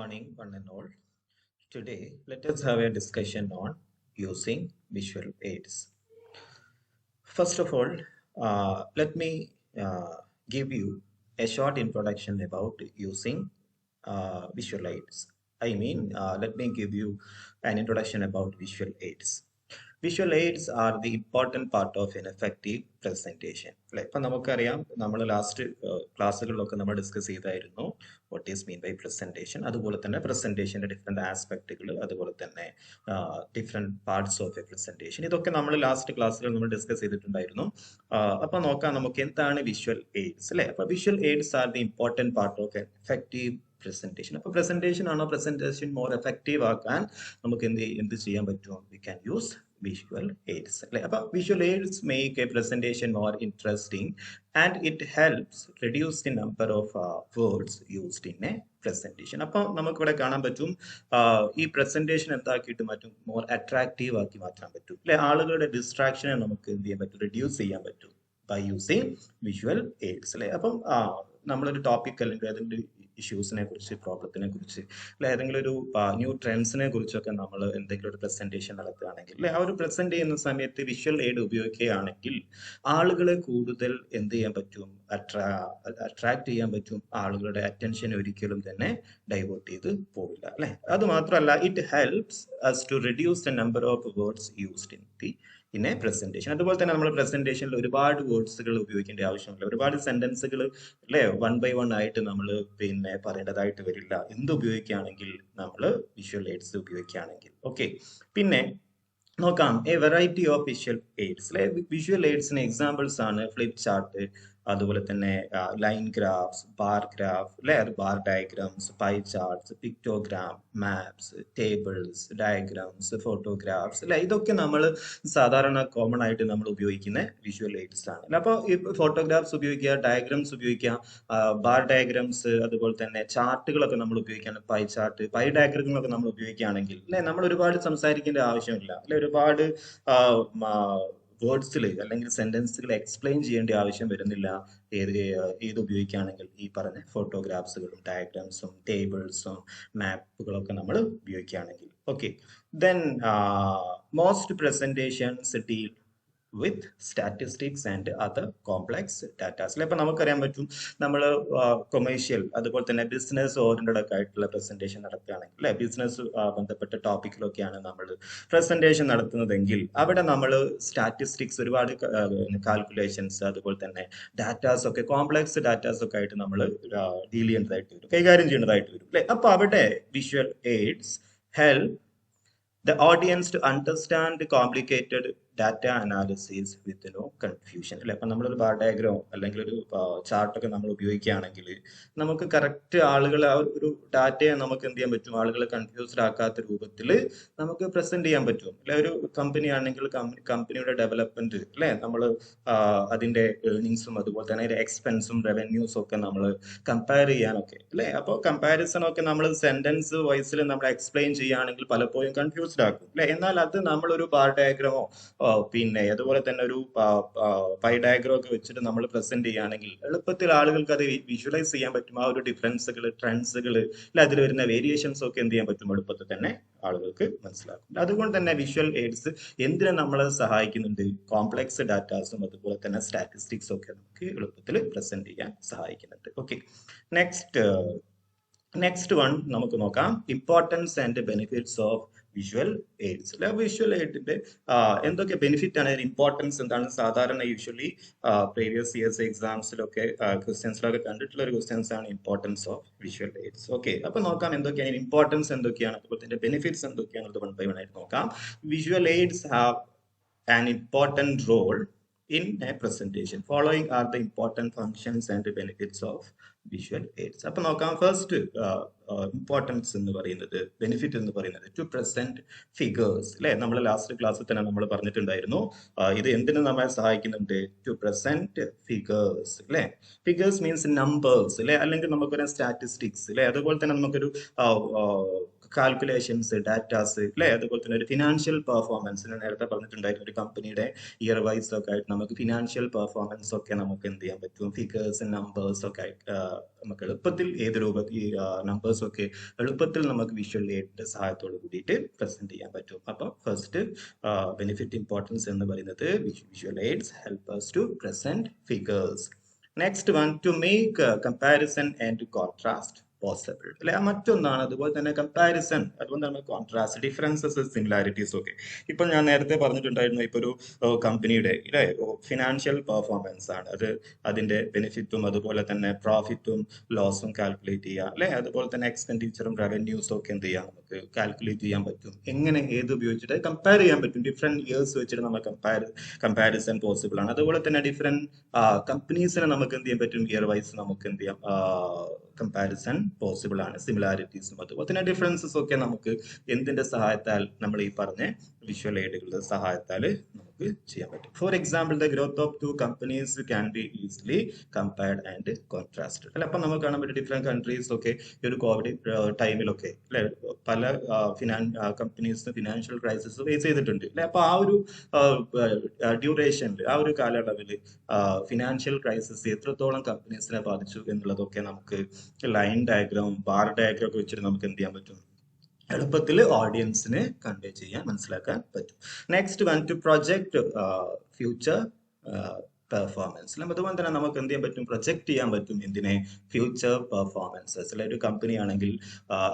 morning, one and all. Today, let us have a discussion on using visual aids. First of all, let me give you a short introduction about using visual aids. Let me give you an introduction about visual aids. Visual aids are the important part of an effective presentation. ഇപ്പം നമുക്കറിയാം നമ്മൾ last ക്ലാസ്സുകളിലൊക്കെ നമ്മൾ discuss ചെയ്തായിരുന്നു what is mean by presentation, അതുപോലെ തന്നെ പ്രസന്റേഷന്റെ different ആസ്പെക്റ്റുകൾ, അതുപോലെ തന്നെ different parts of a presentation, ഇതൊക്കെ നമ്മൾ ലാസ്റ്റ് ക്ലാസ്സുകൾ നമ്മൾ ഡിസ്കസ് ചെയ്തിട്ടുണ്ടായിരുന്നു. അപ്പൊ നോക്കാം നമുക്ക് എന്താണ് വിഷ്വൽ എയ്ഡ്സ് അല്ലെ. അപ്പൊ visual AIDS are the important part of effective presentation. അപ്പൊ പ്രസന്റേഷൻ ആണോ പ്രസന്റേഷൻ മോർ എഫക്റ്റീവ് ആക്കാൻ നമുക്ക് എന്ത് ചെയ്യാൻ പറ്റുമോ? We can use visual aids. Visual aids make a presentation more interesting and it helps reduce the number of words used in a presentation. അപ്പോൾ നമുക്ക് ഇവിടെ കാണാൻ പറ്റും ഈ പ്രസന്റേഷൻ എന്താക്കിയിട്ട് മാറ്റും? മോർ അട്രാക്റ്റീവ് ആക്കി മാറ്റാൻ പറ്റും അല്ലെ. ആളുകളുടെ ഡിസ്ട്രാക്ഷനെ നമുക്ക് എന്ത് ചെയ്യാൻ പറ്റും? റിഡ്യൂസ് ചെയ്യാൻ പറ്റും ബൈ യൂസിങ് വിഷ്വൽ എയ്ഡ്സ് അല്ലെ. അപ്പം നമ്മളൊരു ടോപ്പിക് അല്ലെങ്കിൽ ഏതെങ്കിലും ഇഷ്യൂസിനെ കുറിച്ച്, പ്രോബ്ലത്തിനെ കുറിച്ച്, അല്ലെ ഏതെങ്കിലും ഒരു ന്യൂ ട്രെൻഡ്സിനെ കുറിച്ചൊക്കെ നമ്മൾ എന്തെങ്കിലും ഒരു പ്രസന്റേഷൻ നടത്തുകയാണെങ്കിൽ അല്ലെ, ആ ഒരു പ്രസന്റ് ചെയ്യുന്ന സമയത്ത് വിഷ്വൽ എയ്ഡ് ഉപയോഗിക്കുകയാണെങ്കിൽ ആളുകളെ കൂടുതൽ എന്ത് ചെയ്യാൻ പറ്റും? അട്രാക്ട് ചെയ്യാൻ പറ്റും. ആളുകളുടെ അറ്റൻഷൻ ഒരിക്കലും തന്നെ ഡൈവേർട്ട് ചെയ്ത് പോവില്ല അല്ലെ. അത് മാത്രമല്ല, it helps us to reduce the number of words used in a presentation. അതുപോലെ തന്നെ നമ്മൾ പ്രസന്റേഷനിൽ ഒരുപാട് വേർഡ്സുകൾ ഉപയോഗിക്കേണ്ട ആവശ്യമില്ല. ഒരുപാട് സെന്റൻസുകൾ അല്ലെ വൺ ബൈ വൺ ആയിട്ട് നമ്മൾ പറയേണ്ടതായിട്ട് വരില്ല. എന്ത് ഉപയോഗിക്കുകയാണെങ്കിൽ നമ്മൾ വിഷ്വൽ എയ്ഡ്സ് ഉപയോഗിക്കുകയാണെങ്കിൽ. ഓക്കെ, പിന്നെ നോക്കാം A variety of visual aids അല്ലെ. വിഷ്വൽ എയ്ഡ്സിന് എക്സാമ്പിൾസ് ആണ് ഫ്ലിപ്പ് ചാർട്ട്, അതുപോലെ തന്നെ ലൈൻ ഗ്രാഫ്സ്, ബാർ ഗ്രാഫ് അല്ലെ, bar diagrams, pi charts, പിക്ടോഗ്രാം, maps, tables, diagrams, photographs അല്ലെ. ഇതൊക്കെ നമ്മൾ സാധാരണ കോമൺ ആയിട്ട് നമ്മൾ ഉപയോഗിക്കുന്ന വിഷ്വൽ എയ്ഡ്സ് ആണ്. അപ്പോൾ ഈ ഫോട്ടോഗ്രാഫ്സ് ഉപയോഗിക്കുക, ഡയഗ്രാംസ് ഉപയോഗിക്കുക, ബാർ ഡയഗ്രാംസ്, അതുപോലെ തന്നെ ചാർട്ടുകളൊക്കെ നമ്മൾ ഉപയോഗിക്കുകയാണ്. പൈ ചാർട്ട്, പൈ ഡയഗ്രാമുകളൊക്കെ നമ്മൾ ഉപയോഗിക്കുകയാണെങ്കിൽ അല്ലെ, നമ്മൾ ഒരുപാട് സംസാരിക്കേണ്ട ആവശ്യമില്ല അല്ലെ. ഒരുപാട് വേർഡ്സിൽ അല്ലെങ്കിൽ സെന്റൻസുകൾ എക്സ്പ്ലെയിൻ ചെയ്യേണ്ട ആവശ്യം വരുന്നില്ല. ഏത് ഉപയോഗിക്കുകയാണെങ്കിൽ ഈ പറഞ്ഞ ഫോട്ടോഗ്രാഫ്സുകളും ഡയഗ്രാംസും ടേബിൾസും മാപ്പുകളൊക്കെ നമ്മൾ ഉപയോഗിക്കുകയാണെങ്കിൽ. Okay, then most presentations deal with statistics and other complex datas. അപ്പൊ നമുക്കറിയാൻ പറ്റും, നമ്മൾ കൊമേഴ്ഷ്യൽ അതുപോലെ തന്നെ ബിസിനസ് ഓറിയന്റഡ് ഒക്കെ ആയിട്ടുള്ള പ്രസന്റേഷൻ നടത്തുകയാണെങ്കിൽ അല്ലെ, ബിസിനസ് ബന്ധപ്പെട്ട ടോപ്പിക്കിലൊക്കെയാണ് നമ്മൾ പ്രസന്റേഷൻ നടത്തുന്നതെങ്കിൽ അവിടെ നമ്മൾ സ്റ്റാറ്റിസ്റ്റിക്സ്, ഒരുപാട് കാൽക്കുലേഷൻസ്, അതുപോലെ തന്നെ ഡാറ്റാസ് ഒക്കെ, കോംപ്ലക്സ് ഡാറ്റാസ് ഒക്കെ ആയിട്ട് നമ്മൾ ഡീൽ ചെയ്യേണ്ടതായിട്ട് വരും, കൈകാര്യം ചെയ്യേണ്ടതായിട്ട് വരും അല്ലെ. അപ്പൊ അവിടെ visual AIDS help the audience to understand the complicated data analysis with no confusion അല്ലെ. അപ്പൊ നമ്മളൊരു ബാർ ഡയഗ്രാം അല്ലെങ്കിൽ ഒരു ചാർട്ടൊക്കെ നമ്മൾ ഉപയോഗിക്കുകയാണെങ്കിൽ നമുക്ക് കറക്റ്റ് ആളുകളെ ആ ഒരു ഡാറ്റയെ നമുക്ക് എന്ത് ചെയ്യാൻ പറ്റും? ആളുകളെ കൺഫ്യൂസ്ഡ് ആക്കാത്ത രൂപത്തിൽ നമുക്ക് പ്രസന്റ് ചെയ്യാൻ പറ്റും അല്ലെ. ഒരു കമ്പനി ആണെങ്കിൽ കമ്പനിയുടെ ഡെവലപ്മെന്റ് അല്ലെ, നമ്മൾ അതിന്റെ ഏർണിങ്സും അതുപോലെ തന്നെ എക്സ്പെൻസും റവന്യൂസും ഒക്കെ നമ്മൾ കമ്പയർ ചെയ്യാനൊക്കെ അല്ലെ. അപ്പോൾ കമ്പാരിസൺ ഒക്കെ നമ്മൾ സെന്റൻസ് വൈസിൽ നമ്മൾ എക്സ്പ്ലെയിൻ ചെയ്യുകയാണെങ്കിൽ പലപ്പോഴും കൺഫ്യൂസ്ഡ് ആക്കും അല്ലെ. എന്നാൽ അത് നമ്മളൊരു ബാർ ഡയഗ്രാമോ പിന്നെ അതുപോലെ തന്നെ ഒരു പൈ ഡയഗ്രാം ഒക്കെ വെച്ചിട്ട് നമ്മൾ പ്രസന്റ് ചെയ്യുകയാണെങ്കിൽ എളുപ്പത്തിൽ ആളുകൾക്ക് അത് വിഷ്വലൈസ് ചെയ്യാൻ പറ്റും. ആ ഒരു ഡിഫറൻസുകൾ, ട്രെൻഡ്സുകൾ അല്ലെ, അതിൽ വരുന്ന വേരിയേഷൻസ് ഒക്കെ എന്ത് ചെയ്യാൻ പറ്റും? എളുപ്പത്തിൽ തന്നെ ആളുകൾക്ക് മനസ്സിലാക്കും. അതുകൊണ്ട് തന്നെ വിഷ്വൽ എയ്ഡ്സ് എന്തിനെ നമ്മളെ സഹായിക്കുന്നുണ്ട്? കോംപ്ലക്സ് ഡാറ്റാസും അതുപോലെ തന്നെ സ്റ്റാറ്റിസ്റ്റിക്സ് ഒക്കെ നമുക്ക് എളുപ്പത്തിൽ പ്രസന്റ് ചെയ്യാൻ സഹായിക്കുന്നുണ്ട്. ഓക്കെ, നെക്സ്റ്റ് വൺ നമുക്ക് നോക്കാം, importance and benefits of visual aids. അല്ലെ, വിഷ്വൽ എയ്ഡിന്റെ എന്തൊക്കെ ബെനിഫിറ്റ് ആണ്, ഇമ്പോർട്ടൻസ് എന്താണ്? സാധാരണ യൂഷ്വലി പ്രീവിയസ് ഇയേഴ്സ് എക്സാംസിലൊക്കെ ക്വസ്റ്റ്യൻസിലൊക്കെ കണ്ടിട്ടുള്ള ഒരു ക്വസ്റ്റ്യൻസ് ആണ് importance of visual AIDS. Okay, അപ്പൊ നോക്കാം എന്തൊക്കെയാണ് ഇമ്പോർട്ടൻസ്, എന്തൊക്കെയാണ് അതുപോലെ തന്നെ ബെനിഫിറ്റ്സ് എന്തൊക്കെയാണ്, വൺ ബൈ വൺ ആയിട്ട് നോക്കാം. Visual AIDS have an important role in a presentation. Following are the important functions and benefits of visual aids. അപ്പൊ നോക്കാം, ഫസ്റ്റ് ഇമ്പോർട്ടൻസ് എന്ന് പറയുന്നത്, ബെനിഫിറ്റ് എന്ന് പറയുന്നത് ടു പ്രസന്റ് ഫിഗേഴ്സ് അല്ലെ. നമ്മൾ ലാസ്റ്റ് ക്ലാസ്സിൽ തന്നെ നമ്മൾ പറഞ്ഞിട്ടുണ്ടായിരുന്നു ഇത് എന്തിനു നമ്മളെ സഹായിക്കുന്നുണ്ട്? ടു പ്രസന്റ് ഫിഗേഴ്സ് അല്ലെ. ഫിഗേഴ്സ് മീൻസ് നമ്പേഴ്സ് അല്ലെ, അല്ലെങ്കിൽ നമുക്കൊരു സ്റ്റാറ്റിസ്റ്റിക്സ് അല്ലെ. അതുപോലെ തന്നെ നമുക്കൊരു കാൽക്കുലേഷൻസ്, ഡാറ്റാസ് അല്ലെ, അതുപോലെ തന്നെ ഒരു ഫിനാൻഷ്യൽ പെർഫോമൻസ് നേരത്തെ പറഞ്ഞിട്ടുണ്ടായിരുന്നു. ഒരു കമ്പനിയുടെ ഇയർ വൈസ് ഒക്കെ ആയിട്ട് നമുക്ക് ഫിനാൻഷ്യൽ പെർഫോമൻസ് ഒക്കെ നമുക്ക് എന്ത് ചെയ്യാൻ പറ്റും, ഫിഗേഴ്സ് നമ്പേഴ്സ് ഒക്കെ ആയിട്ട് നമുക്ക് എളുപ്പത്തിൽ ഏത് രൂപ ഈ നമ്പേഴ്സ് ഒക്കെ എളുപ്പത്തിൽ നമുക്ക് വിഷ്വൽ എയ്ഡിന്റെ സഹായത്തോട് കൂടിയിട്ട് പ്രസന്റ് ചെയ്യാൻ പറ്റും. അപ്പം ഫസ്റ്റ് ബെനിഫിറ്റ് ഇമ്പോർട്ടൻസ് എന്ന് പറയുന്നത് visual AIDS help us to present figures. Next one, to make comparison and contrast possible. അല്ലെ, മറ്റൊന്നാണ് അതുപോലെ തന്നെ കമ്പാരിസൺ, അതുപോലെ തന്നെ കോൺട്രാസ്റ്റ്, ഡിഫറൻസസ്, സിമിലാരിറ്റീസ് ഒക്കെ. ഇപ്പൊ ഞാൻ നേരത്തെ പറഞ്ഞിട്ടുണ്ടായിരുന്നു, ഇപ്പൊ ഒരു കമ്പനിയുടെ അല്ലെ ഫിനാൻഷ്യൽ പെർഫോമൻസ് ആണ് അത്, അതിന്റെ ബെനിഫിറ്റും അതുപോലെ തന്നെ പ്രോഫിറ്റും ലോസും കാൽക്കുലേറ്റ് ചെയ്യുക അല്ലെ, അതുപോലെ തന്നെ എക്സ്പെൻഡിച്ചറും റവന്യൂസും ഒക്കെ എന്ത് ചെയ്യാം, നമുക്ക് കാൽക്കുലേറ്റ് ചെയ്യാൻ പറ്റും. എങ്ങനെ, ഏത് ഉപയോഗിച്ചിട്ട് കമ്പയർ ചെയ്യാൻ പറ്റും, ഡിഫറെന്റ് ഇയേഴ്സ് വെച്ചിട്ട് നമുക്ക് കമ്പാരിസൺ പോസിബിൾ ആണ്. അതുപോലെ തന്നെ ഡിഫറെന്റ് കമ്പനീസിനെ നമുക്ക് എന്ത് ചെയ്യാൻ പറ്റും, ഇയർ വൈസ് നമുക്ക് എന്ത് ചെയ്യാം, കമ്പാരിസൺ പോസിബിൾ ആണ്. സിമിലാരിറ്റീസും അതുപോലെ തന്നെ ഡിഫറൻസസ് ഒക്കെ നമുക്ക് എന്തിന്റെ സഹായത്താൽ, നമ്മൾ ഈ പറഞ്ഞ വിഷ്വൽ എയ്ഡുകളുടെ സഹായത്താൽ നമുക്ക് ചെയ്യാൻ പറ്റും. For example, the growth of two companies can be easily compared and contrasted. അല്ലെ, അപ്പൊ നമുക്ക് കാണാൻ പറ്റും ഡിഫറെന്റ് കൺട്രീസ് ഒക്കെ ഈ ഒരു കോവിഡ് ടൈമിലൊക്കെ അല്ലെ പല കമ്പനീസ് ഫിനാൻഷ്യൽ ക്രൈസിസ് ഫേസ് ചെയ്തിട്ടുണ്ട് അല്ലെ. അപ്പൊ ആ ഒരു ഡ്യൂറേഷനിൽ, ആ ഒരു കാലയളവിൽ ഫിനാൻഷ്യൽ ക്രൈസിസ് എത്രത്തോളം കമ്പനീസിനെ ബാധിച്ചു എന്നുള്ളതൊക്കെ നമുക്ക് ലൈൻ ഡയഗ്രാം, ബാർ ഡയഗ്രാം ഒക്കെ വെച്ചിട്ട് നമുക്ക് എന്ത് ചെയ്യാൻ പറ്റും, എളുപ്പത്തിൽ ഓഡിയൻസിന് കൺവേ ചെയ്യാൻ, മനസ്സിലാക്കാൻ പറ്റും. Next one, to project future performance. അതുപോലെ തന്നെ നമുക്ക് എന്ത് ചെയ്യാൻ പറ്റും, പ്രൊജക്ട് ചെയ്യാൻ പറ്റും എന്തിനെ, ഫ്യൂച്ചർ പെർഫോമൻസസ്. അല്ലെ, ഒരു കമ്പനി ആണെങ്കിൽ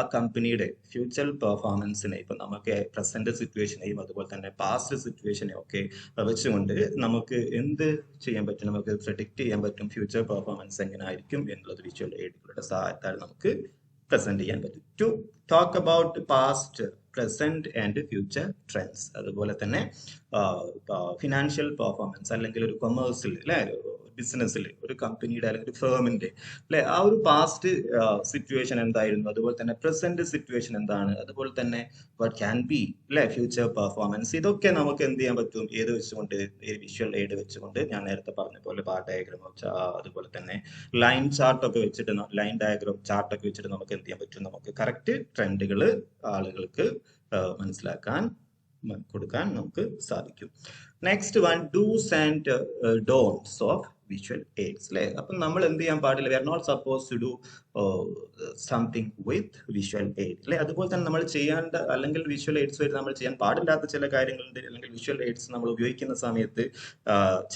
ആ കമ്പനിയുടെ ഫ്യൂച്ചർ പെർഫോമൻസിനെ ഇപ്പൊ നമുക്ക് പ്രസന്റ് സിറ്റുവേഷനെയും അതുപോലെ തന്നെ പാസ്റ്റ് സിറ്റുവേഷനെയും ഒക്കെ വെച്ചുകൊണ്ട് നമുക്ക് എന്ത് ചെയ്യാൻ പറ്റും, നമുക്ക് പ്രഡിക്റ്റ് ചെയ്യാൻ പറ്റും ഫ്യൂച്ചർ പെർഫോമൻസ് എങ്ങനെ ആയിരിക്കും എന്നുള്ളത് വിഷ്വൽ എയ്ഡുകളുടെ സഹായത്താൽ നമുക്ക് പ്രസന്റ് ചെയ്യാൻ പറ്റും. To talk about past, present and future trends. അതുപോലെ തന്നെ ഫിനാൻഷ്യൽ പെർഫോമൻസ് അല്ലെങ്കിൽ ഒരു കൊമേഴ്സിൽ അല്ലെ, ബിസിനസ്സിൽ, ഒരു കമ്പനിയുടെ അല്ലെങ്കിൽ ഒരു ഫേമിന്റെ അല്ലെ, ആ ഒരു പാസ്റ്റ് സിറ്റുവേഷൻ എന്തായിരുന്നു, അതുപോലെ തന്നെ പ്രസന്റ് സിറ്റുവേഷൻ എന്താണ്, അതുപോലെ തന്നെ വാട്ട് ക്യാൻ ബി അല്ലെ ഫ്യൂച്ചർ പെർഫോമൻസ്. ഇതൊക്കെ നമുക്ക് എന്ത് ചെയ്യാൻ പറ്റും, ഏത് വെച്ചുകൊണ്ട്, വിഷ്വൽ എയ്ഡ് വെച്ചുകൊണ്ട്, ഞാൻ നേരത്തെ പറഞ്ഞ പോലെ ബാർ ഡയഗ്രാം, അതുപോലെ തന്നെ ലൈൻ ചാർട്ട് ഒക്കെ വെച്ചിട്ട്, ലൈൻ ഡയഗ്രാം ചാർട്ട് ഒക്കെ വെച്ചിട്ട് നമുക്ക് എന്ത് ചെയ്യാൻ പറ്റും, നമുക്ക് കറക്റ്റ് ട്രെൻഡുകൾ ആളുകൾക്ക് മനസ്സിലാക്കാൻ കൊടുക്കാൻ നമുക്ക് സാധിക്കും. Next one, do's and don'ts of visual aids. അല്ലെ, അപ്പൊ നമ്മൾ എന്ത് ചെയ്യാൻ പാടില്ല, we are not suppose to do something with visual aid. അല്ലെ, അതുപോലെ തന്നെ നമ്മൾ ചെയ്യേണ്ട, അല്ലെങ്കിൽ വിഷ്വൽ എയ്ഡ്സ് വഴി നമ്മൾ ചെയ്യാൻ പാടില്ലാത്ത ചില കാര്യങ്ങളുണ്ട്. അല്ലെങ്കിൽ വിഷ്വൽ എയ്ഡ്സ് നമ്മൾ ഉപയോഗിക്കുന്ന സമയത്ത്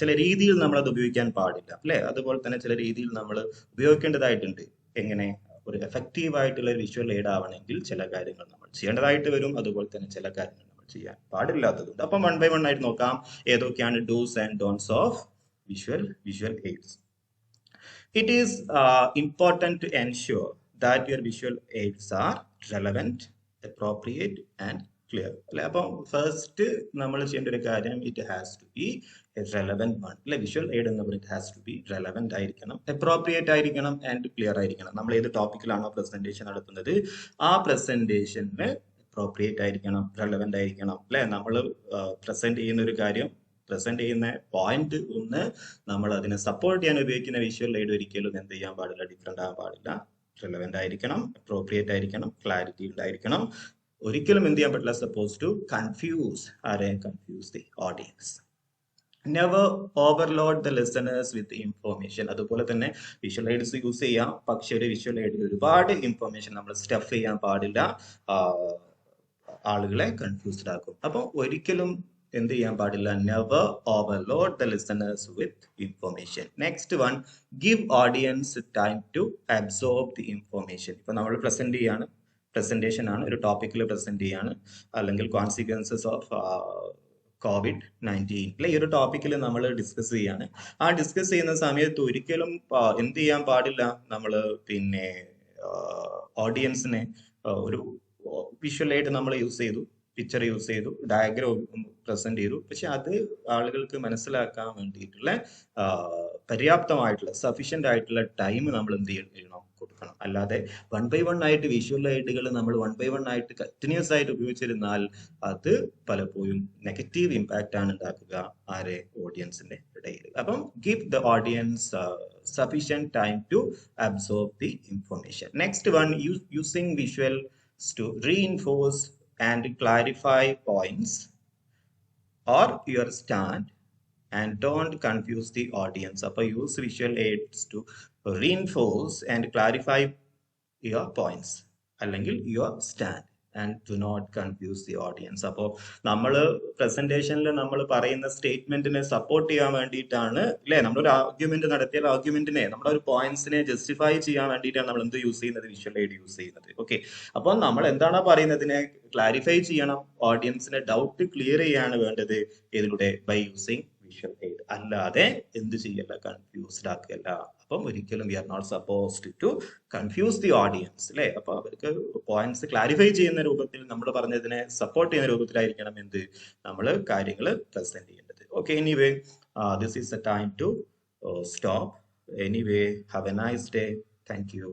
ചില രീതിയിൽ നമ്മൾ അത് ഉപയോഗിക്കാൻ പാടില്ല. അല്ലെ, അതുപോലെ തന്നെ ചില രീതിയിൽ നമ്മൾ ഉപയോഗിക്കേണ്ടതായിട്ടുണ്ട്. എങ്ങനെ, ഒരു എഫക്റ്റീവ് ആയിട്ടുള്ള വിഷ്വൽ എയ്ഡ് ആവണമെങ്കിൽ ചില കാര്യങ്ങൾ നമ്മൾ ചെയ്യേണ്ടതായിട്ട് വരും, അതുപോലെ തന്നെ ചില കാര്യങ്ങൾ നമ്മൾ ചെയ്യാൻ പാടില്ലാത്തതുണ്ട്. അപ്പം വൺ ബൈ വൺ ആയിട്ട് നോക്കാം ഏതൊക്കെയാണ് dos and don'ts of visual aids. It is important to ensure that your visual aids are relevant, appropriate and clear. അല്ലെ, അപ്പം ഫസ്റ്റ് നമ്മൾ ചെയ്യേണ്ട ഒരു കാര്യം, it has to be relevant one. അല്ലെ, വിഷ്വൽ എയ്ഡ് എന്ന് പറയുന്നത് ഹാസ് ടു ബി റെലവെന്റ് ആയിരിക്കണം, അപ്രോപ്രിയേറ്റ് ആയിരിക്കണം ആൻഡ് ക്ലിയർ ആയിരിക്കണം. നമ്മൾ ഏത് ടോപ്പിക്കിലാണോ പ്രസന്റേഷൻ നടത്തുന്നത് ആ പ്രസന്റേഷന് അപ്രോപ്രിയേറ്റ് ആയിരിക്കണം, റെലവെന്റ് ആയിരിക്കണം. അല്ലെ, നമ്മൾ പ്രസന്റ് ചെയ്യുന്ന ഒരു കാര്യം, പ്രസന്റ് ചെയ്യുന്ന പോയിന്റ് ഒന്ന്, നമ്മൾ അതിനെ സപ്പോർട്ട് ചെയ്യാൻ ഉപയോഗിക്കുന്ന വിഷ്വൽ എയ്ഡ് ഒരിക്കലും എന്ത് ചെയ്യാൻ പാടില്ല, ഡിഫറെന്റ് ആകാൻ പാടില്ല, റെലവെന്റ് ആയിരിക്കണം, അപ്രോപ്രിയേറ്റ് ആയിരിക്കണം, ക്ലാരിറ്റി ഉണ്ടായിരിക്കണം. ഒരിക്കലും എന്ത് ചെയ്യാൻ പറ്റില്ല, suppose to confuse the audience. Never overload the listeners with information. അതുപോലെ തന്നെ വിഷ്വൽ എയ്ഡ്സ് യൂസ് ചെയ്യാം, പക്ഷേ ഒരു വിഷ്വൽ എയ്ഡിൽ ഒരുപാട് ഇൻഫോർമേഷൻ നമ്മൾ സ്റ്റഫ് ചെയ്യാൻ പാടില്ല, ആളുകളെ കൺഫ്യൂസ്ഡ് ആക്കും. അപ്പൊ ഒരിക്കലും എന്ത് ചെയ്യാൻ പാടില്ല, never overload the listeners with information. Next one, give audience time to absorb the information. ഇപ്പൊ നമ്മൾ പ്രസന്റ് ചെയ്യാണ്, പ്രസന്റേഷൻ ആണ്, ഒരു ടോപ്പിക്കിൽ പ്രസന്റ് ചെയ്യാണ്, അല്ലെങ്കിൽ കോൺസിക്വൻസസ് ഓഫ് COVID-19 അല്ലെ, ഈ ഒരു ടോപ്പിക്കിൽ നമ്മൾ ഡിസ്കസ് ചെയ്യാണ്. ആ ഡിസ്കസ് ചെയ്യുന്ന സമയത്ത് ഒരിക്കലും എന്ത് ചെയ്യാൻ പാടില്ല, നമ്മൾ പിന്നെ ഓഡിയൻസിനെ ഒരു വിഷ്വൽ ആയിട്ട് നമ്മൾ യൂസ് ചെയ്തു, പിക്ചർ യൂസ് ചെയ്തു, ഡയഗ്രാം പ്രസന്റ് ചെയ്തു, പക്ഷെ അത് ആളുകൾക്ക് മനസ്സിലാക്കാൻ വേണ്ടിയിട്ടുള്ള പര്യാപ്തമായിട്ടുള്ള സഫീഷ്യന്റ് ആയിട്ടുള്ള ടൈം നമ്മൾ എന്ത് ചെയ്യണം, കൊടുക്കണം. അല്ലാതെ വൺ ബൈ വൺ ആയിട്ട് വിഷ്വൽ എയ്ഡുകൾ നമ്മൾ വൺ ബൈ വൺ ആയിട്ട് കണ്ടിന്യൂസ് ആയിട്ട് ഉപയോഗിച്ചിരുന്നാൽ അത് പലപ്പോഴും നെഗറ്റീവ് ഇമ്പാക്റ്റ് ആണ് ഉണ്ടാക്കുക ആരെ, ഓഡിയൻസിന്റെ ഇടയിൽ. അപ്പം give the audience sufficient time to absorb the information. Next one, using visual is to reinforce and clarify points or your stand and don't confuse the audience. Upper use visual aids to reinforce and clarify your points അല്ലെങ്കിൽ your stand and do not confuse the audience. അപ്പോൾ നമ്മൾ പ്രസന്റേഷനിൽ നമ്മൾ പറയുന്ന സ്റ്റേറ്റ്മെന്റിനെ support ചെയ്യാൻ വേണ്ടിയിട്ടാണ് അല്ലെ, നമ്മളൊരു argument നടത്തിയാൽ ആർഗ്യുമെന്റിനെ നമ്മുടെ ഒരു പോയിന്റ്സിനെ ജസ്റ്റിഫൈ ചെയ്യാൻ വേണ്ടിയിട്ടാണ് നമ്മൾ എന്ത് യൂസ് ചെയ്യുന്നത്, വിഷ്വൽ എയ്ഡ് യൂസ് ചെയ്യുന്നത്. ഓക്കെ, അപ്പോൾ നമ്മൾ എന്താണോ പറയുന്നതിനെ ക്ലാരിഫൈ ചെയ്യണം, ഓഡിയൻസിനെ ഡൗട്ട് ക്ലിയർ ചെയ്യാണ് വേണ്ടത് ഇതിലൂടെ ബൈ യൂസിങ് വിഷ്വൽ എയ്ഡ്. അല്ലാതെ എന്ത് ചെയ്യല്ല, കൺഫ്യൂസ്ഡ് ആക്കല്ല. അപ്പം ഒരിക്കലും we are not supposed to confuse the audience അല്ലെ. അപ്പൊ അവർക്ക് പോയിന്റ്സ് ക്ലാരിഫൈ ചെയ്യുന്ന രൂപത്തിൽ, നമ്മൾ പറഞ്ഞതിനെ സപ്പോർട്ട് ചെയ്യുന്ന രൂപത്തിലായിരിക്കണം എന്ത് നമ്മൾ കാര്യങ്ങൾ പ്രസന്റ് ചെയ്യേണ്ടത്. Okay, anyway this is a time to stop. Anyway have a nice day. Thank U.